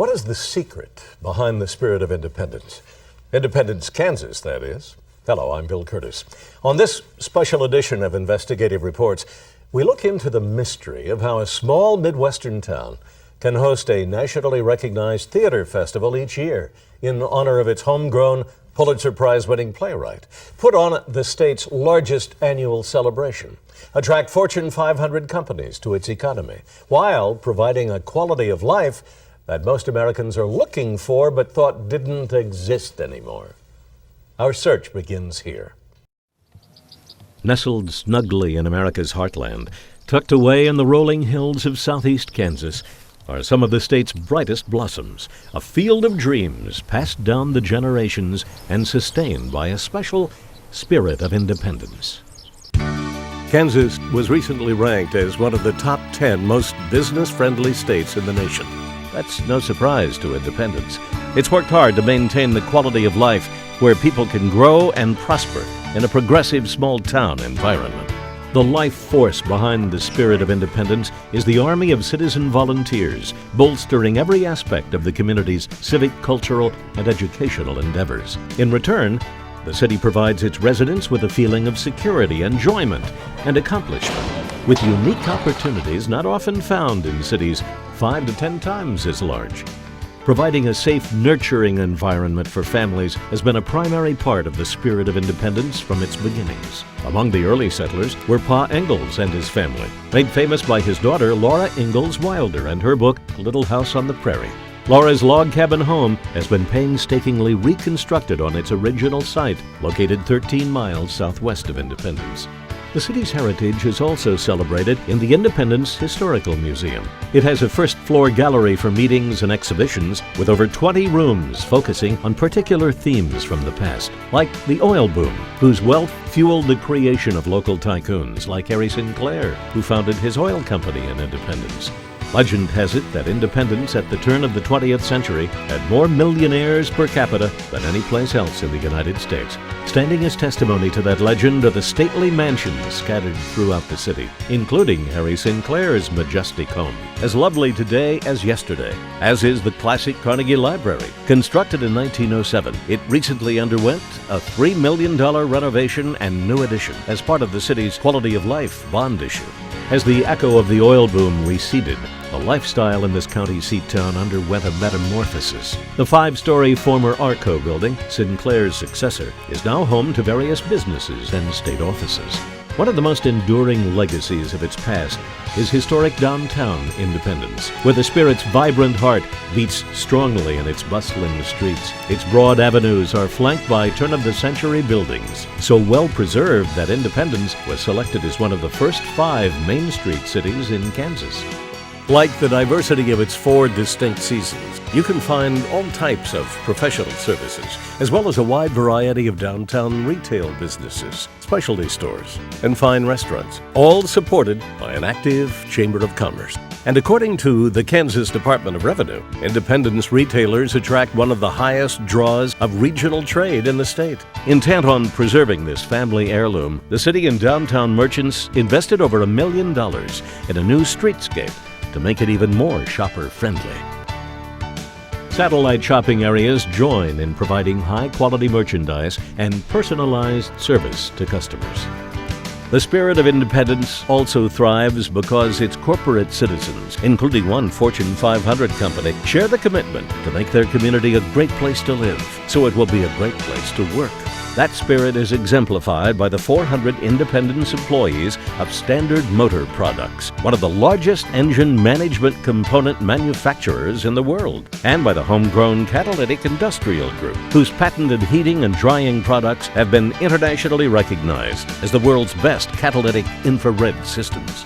What is the secret behind the spirit of independence? Independence, Kansas, that is. Hello, I'm Bill Kurtis. On this special edition of Investigative Reports, we look into the mystery of how a small Midwestern town can host a nationally recognized theater festival each year in honor of its homegrown Pulitzer Prize-winning playwright, put on the state's largest annual celebration, attract Fortune 500 companies to its economy, while providing a quality of life that most Americans are looking for but thought didn't exist anymore. Our search begins here. Nestled snugly in America's heartland, tucked away in the rolling hills of southeast Kansas, are some of the state's brightest blossoms, a field of dreams passed down the generations and sustained by a special spirit of independence. Kansas was recently ranked as one of the top 10 most business-friendly states in the nation. That's no surprise to independents. It's worked hard to maintain the quality of life where people can grow and prosper in a progressive small-town environment. The life force behind the spirit of independence is the army of citizen volunteers, bolstering every aspect of the community's civic, cultural, and educational endeavors. In return, the city provides its residents with a feeling of security, enjoyment, and accomplishment, with unique opportunities not often found in cities 5 to 10 times as large. Providing a safe, nurturing environment for families has been a primary part of the spirit of independence from its beginnings. Among the early settlers were Pa Ingalls and his family, made famous by his daughter Laura Ingalls Wilder and her book, Little House on the Prairie. Laura's log cabin home has been painstakingly reconstructed on its original site, located 13 miles southwest of Independence. The city's heritage is also celebrated in the Independence Historical Museum. It has a first-floor gallery for meetings and exhibitions with over 20 rooms focusing on particular themes from the past, like the oil boom, whose wealth fueled the creation of local tycoons like Harry Sinclair, who founded his oil company in Independence. Legend has it that Independence at the turn of the 20th century had more millionaires per capita than any place else in the United States. Standing as testimony to that legend are the stately mansions scattered throughout the city, including Harry Sinclair's majestic home, as lovely today as yesterday, as is the classic Carnegie Library. Constructed in 1907, it recently underwent a $3 million renovation and new addition as part of the city's quality of life bond issue. As the echo of the oil boom receded, the lifestyle in this county seat town underwent a metamorphosis. The 5-story former Arco building, Sinclair's successor, is now home to various businesses and state offices. One of the most enduring legacies of its past is historic downtown Independence, where the spirit's vibrant heart beats strongly in its bustling streets. Its broad avenues are flanked by turn-of-the-century buildings, so well-preserved that Independence was selected as one of the first 5 Main Street cities in Kansas. Like the diversity of its 4 distinct seasons, you can find all types of professional services, as well as a wide variety of downtown retail businesses, specialty stores, and fine restaurants, all supported by an active Chamber of Commerce. And according to the Kansas Department of Revenue, Independence retailers attract one of the highest draws of regional trade in the state. Intent on preserving this family heirloom, the city and downtown merchants invested over $1 million in a new streetscape to make it even more shopper-friendly. Satellite shopping areas join in providing high-quality merchandise and personalized service to customers. The spirit of independence also thrives because its corporate citizens, including one Fortune 500 company, share the commitment to make their community a great place to live, so it will be a great place to work. That spirit is exemplified by the 400 Independence employees of Standard Motor Products, one of the largest engine management component manufacturers in the world, and by the homegrown Catalytic Industrial Group, whose patented heating and drying products have been internationally recognized as the world's best catalytic infrared systems.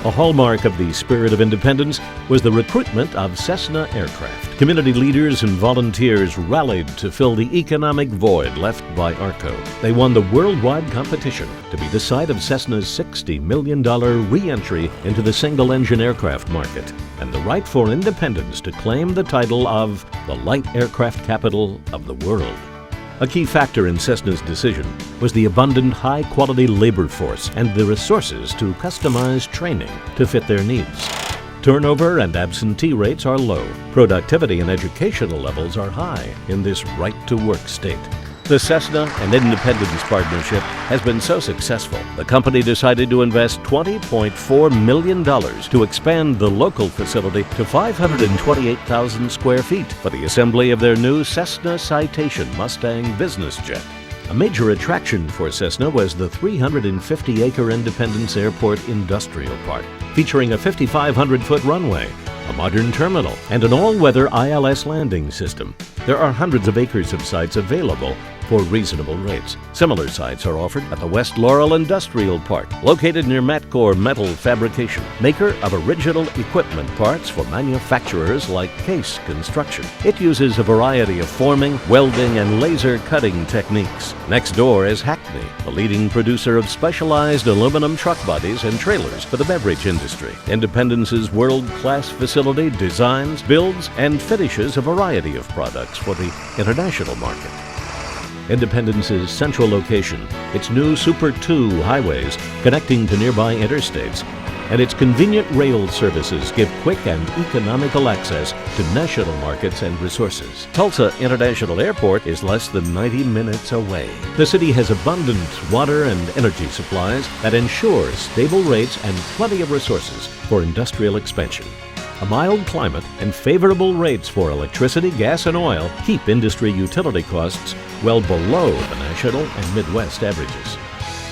A hallmark of the spirit of independence was the recruitment of Cessna aircraft. Community leaders and volunteers rallied to fill the economic void left by Arco. They won the worldwide competition to be the site of Cessna's $60 million re-entry into the single-engine aircraft market, and the right for Independence to claim the title of the light aircraft capital of the world. A key factor in Cessna's decision was the abundant, high-quality labor force and the resources to customize training to fit their needs. Turnover and absentee rates are low. Productivity and educational levels are high in this right-to-work state. The Cessna and Independence partnership has been so successful, the company decided to invest $20.4 million to expand the local facility to 528,000 square feet for the assembly of their new Cessna Citation Mustang business jet. A major attraction for Cessna was the 350-acre Independence Airport Industrial Park, featuring a 5,500-foot runway, a modern terminal, and an all-weather ILS landing system. There are hundreds of acres of sites available for reasonable rates. Similar sites are offered at the West Laurel Industrial Park, located near Matcor Metal Fabrication, maker of original equipment parts for manufacturers like Case Construction. It uses a variety of forming, welding, and laser cutting techniques. Next door is Hackney, a leading producer of specialized aluminum truck bodies and trailers for the beverage industry. Independence's world-class facility designs, builds, and finishes a variety of products for the international market. Independence's central location, its new Super 2 highways connecting to nearby interstates, and its convenient rail services give quick and economical access to national markets and resources. Tulsa International Airport is less than 90 minutes away. The city has abundant water and energy supplies that ensure stable rates and plenty of resources for industrial expansion. A mild climate and favorable rates for electricity, gas, and oil keep industry utility costs well below the national and Midwest averages.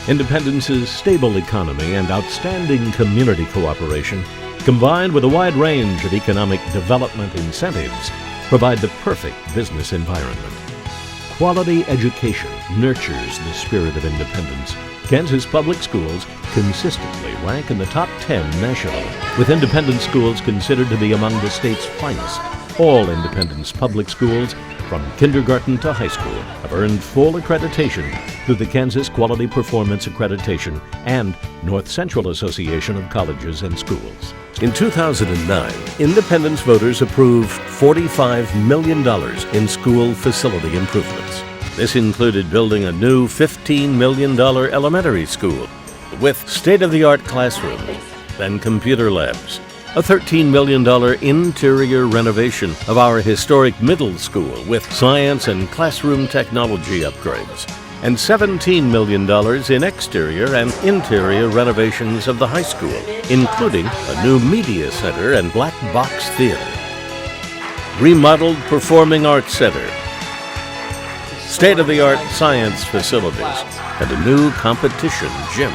Independence's stable economy and outstanding community cooperation, combined with a wide range of economic development incentives, provide the perfect business environment. Quality education nurtures the spirit of independence. Kansas public schools consistently rank in the top 10 nationally, with independent schools considered to be among the state's finest. All Independence public schools, from kindergarten to high school, have earned full accreditation through the Kansas Quality Performance Accreditation and North Central Association of Colleges and Schools. In 2009, Independence voters approved $45 million in school facility improvements. This included building a new $15 million elementary school with state-of-the-art classrooms and computer labs, a $13 million interior renovation of our historic middle school with science and classroom technology upgrades, and $17 million in exterior and interior renovations of the high school, including a new media center and black box theater, remodeled performing arts center, state-of-the-art science facilities, and a new competition gym.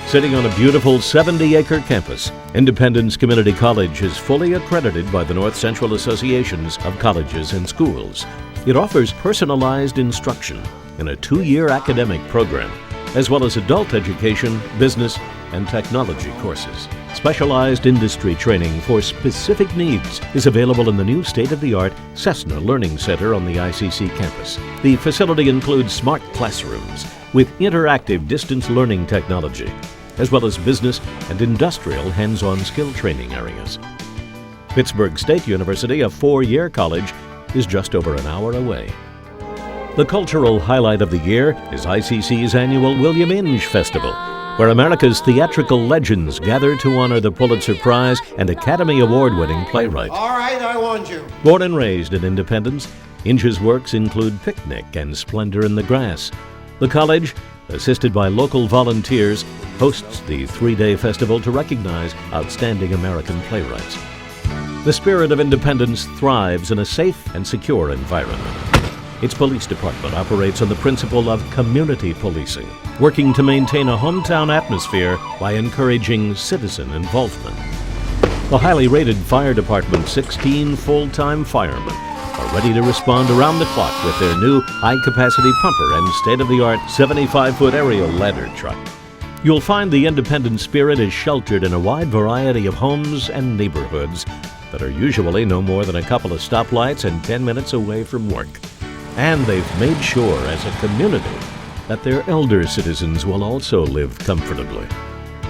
Sitting on a beautiful 70-acre campus, Independence Community College is fully accredited by the North Central Associations of Colleges and Schools. It offers personalized instruction in a 2-year academic program, as well as adult education, business, and technology courses. Specialized industry training for specific needs is available in the new state-of-the-art Cessna Learning Center on the ICC campus. The facility includes smart classrooms with interactive distance learning technology, as well as business and industrial hands-on skill training areas. Pittsburgh State University, a 4-year college, is just over an hour away. The cultural highlight of the year is ICC's annual William Inge Festival, where America's theatrical legends gather to honor the Pulitzer Prize and Academy Award-winning playwright. All right, I warned you. Born and raised in Independence, Inge's works include Picnic and Splendor in the Grass. The college, assisted by local volunteers, hosts the 3-day festival to recognize outstanding American playwrights. The spirit of independence thrives in a safe and secure environment. Its police department operates on the principle of community policing, working to maintain a hometown atmosphere by encouraging citizen involvement. The highly rated fire department's 16 full-time firemen are ready to respond around the clock with their new high-capacity pumper and state-of-the-art 75-foot aerial ladder truck. You'll find the independent spirit is sheltered in a wide variety of homes and neighborhoods that are usually no more than a couple of stoplights and 10 minutes away from work. And they've made sure as a community that their elder citizens will also live comfortably.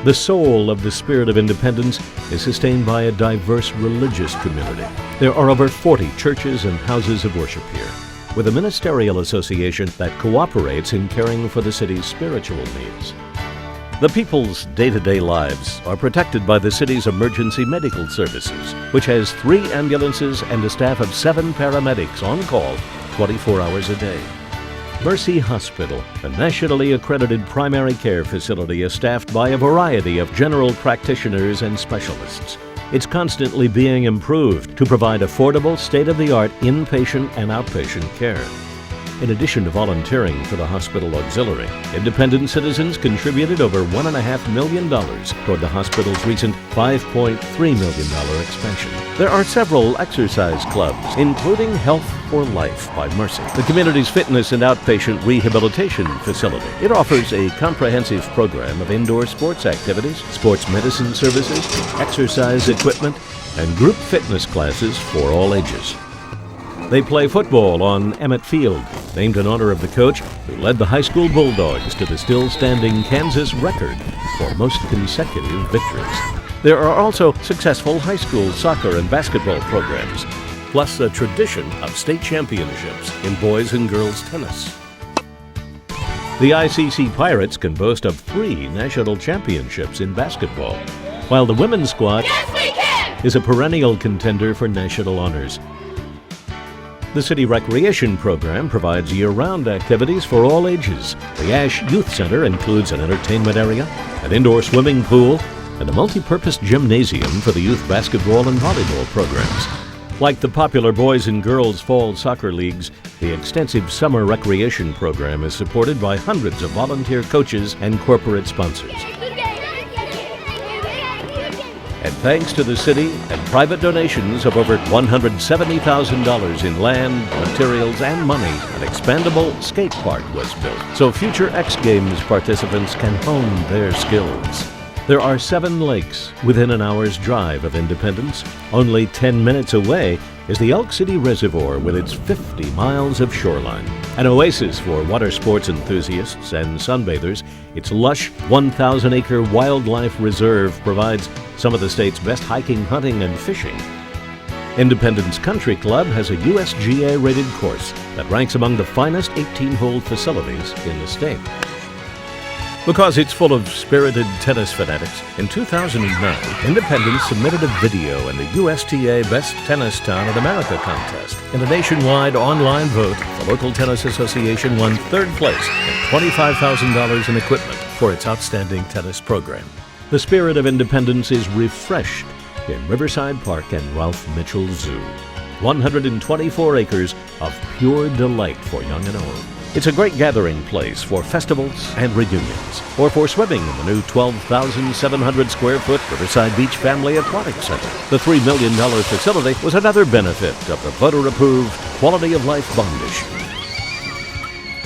The soul of the spirit of independence is sustained by a diverse religious community. There are over 40 churches and houses of worship here, with a ministerial association that cooperates in caring for the city's spiritual needs. The people's day-to-day lives are protected by the city's emergency medical services, which has 3 ambulances and a staff of 7 paramedics on call 24 hours a day. Mercy Hospital, a nationally accredited primary care facility, is staffed by a variety of general practitioners and specialists. It's constantly being improved to provide affordable, state-of-the-art inpatient and outpatient care. In addition to volunteering for the hospital auxiliary, independent citizens contributed over $1.5 million toward the hospital's recent $5.3 million expansion. There are several exercise clubs, including Health for Life by Mercy, the community's fitness and outpatient rehabilitation facility. It offers a comprehensive program of indoor sports activities, sports medicine services, exercise equipment, and group fitness classes for all ages. They play football on Emmett Field, named in honor of the coach who led the high school Bulldogs to the still-standing Kansas record for most consecutive victories. There are also successful high school soccer and basketball programs, plus a tradition of state championships in boys and girls tennis. The ICC Pirates can boast of 3 national championships in basketball, while the women's squad is a perennial contender for national honors. The City Recreation Program provides year-round activities for all ages. The Ash Youth Center includes an entertainment area, an indoor swimming pool, and a multi-purpose gymnasium for the youth basketball and volleyball programs. Like the popular boys and girls fall soccer leagues, the extensive summer recreation program is supported by hundreds of volunteer coaches and corporate sponsors. And thanks to the city and private donations of over $170,000 in land, materials, and money, an expandable skate park was built so future X Games participants can hone their skills. There are 7 lakes within an hour's drive of Independence. Only 10 minutes away is the Elk City Reservoir with its 50 miles of shoreline. An oasis for water sports enthusiasts and sunbathers, its lush 1,000-acre wildlife reserve provides some of the state's best hiking, hunting, and fishing. Independence Country Club has a USGA-rated course that ranks among the finest 18-hole facilities in the state. Because it's full of spirited tennis fanatics, in 2009, Independence submitted a video in the USTA Best Tennis Town in America contest. In a nationwide online vote, the local tennis association won 3rd place and $25,000 in equipment for its outstanding tennis program. The spirit of Independence is refreshed in Riverside Park and Ralph Mitchell Zoo. 124 acres of pure delight for young and old. It's a great gathering place for festivals and reunions, or for swimming in the new 12,700 square foot Riverside Beach Family Aquatic Center. The $3 million facility was another benefit of the voter-approved Quality of Life bond issue.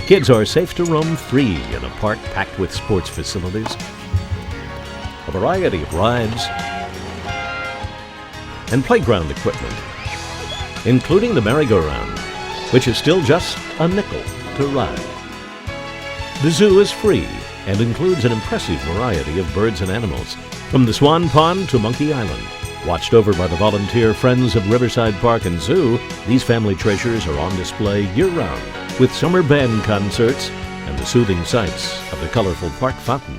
Kids are safe to roam free in a park packed with sports facilities, a variety of rides, and playground equipment, including the merry-go-round, which is still just a nickel to ride. The zoo is free and includes an impressive variety of birds and animals, from the Swan Pond to Monkey Island. Watched over by the volunteer Friends of Riverside Park and Zoo, these family treasures are on display year-round, with summer band concerts and the soothing sights of the colorful park fountain.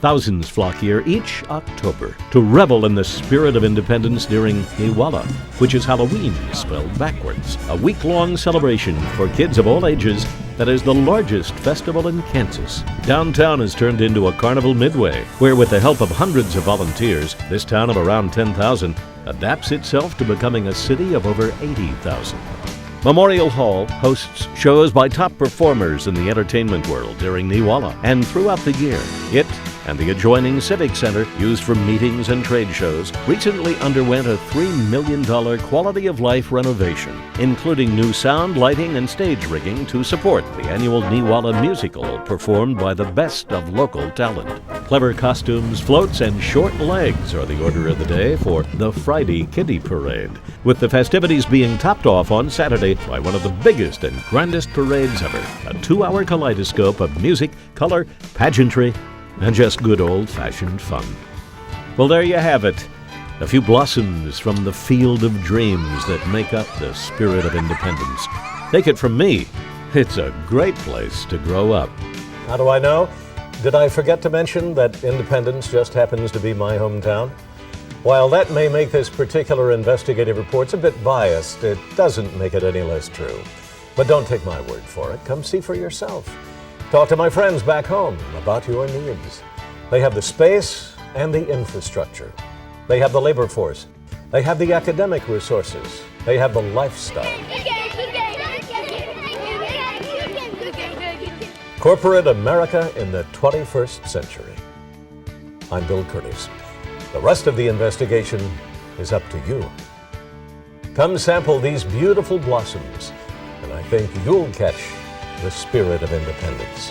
Thousands flock here each October to revel in the spirit of Independence during Neewollah, which is Halloween spelled backwards, a week-long celebration for kids of all ages that is the largest festival in Kansas. Downtown has turned into a carnival midway, where with the help of hundreds of volunteers, this town of around 10,000 adapts itself to becoming a city of over 80,000. Memorial Hall hosts shows by top performers in the entertainment world during Neewollah and throughout the year. It and the adjoining Civic Center, used for meetings and trade shows, recently underwent a $3 million quality of life renovation, including new sound, lighting, and stage rigging to support the annual Neewollah musical performed by the best of local talent. Clever costumes, floats, and short legs are the order of the day for the Friday Kiddie Parade, with the festivities being topped off on Saturday by one of the biggest and grandest parades ever, a 2-hour kaleidoscope of music, color, pageantry, and just good old-fashioned fun. Well, there you have it. A few blossoms from the field of dreams that make up the spirit of Independence. Take it from me, it's a great place to grow up. How do I know? Did I forget to mention that Independence just happens to be my hometown? While that may make this particular investigative report a bit biased, it doesn't make it any less true. But don't take my word for it. Come see for yourself. Talk to my friends back home about your needs. They have the space and the infrastructure. They have the labor force. They have the academic resources. They have the lifestyle. Corporate America in the 21st century. I'm Bill Kurtis. The rest of the investigation is up to you. Come sample these beautiful blossoms, and I think you'll catch the spirit of independence.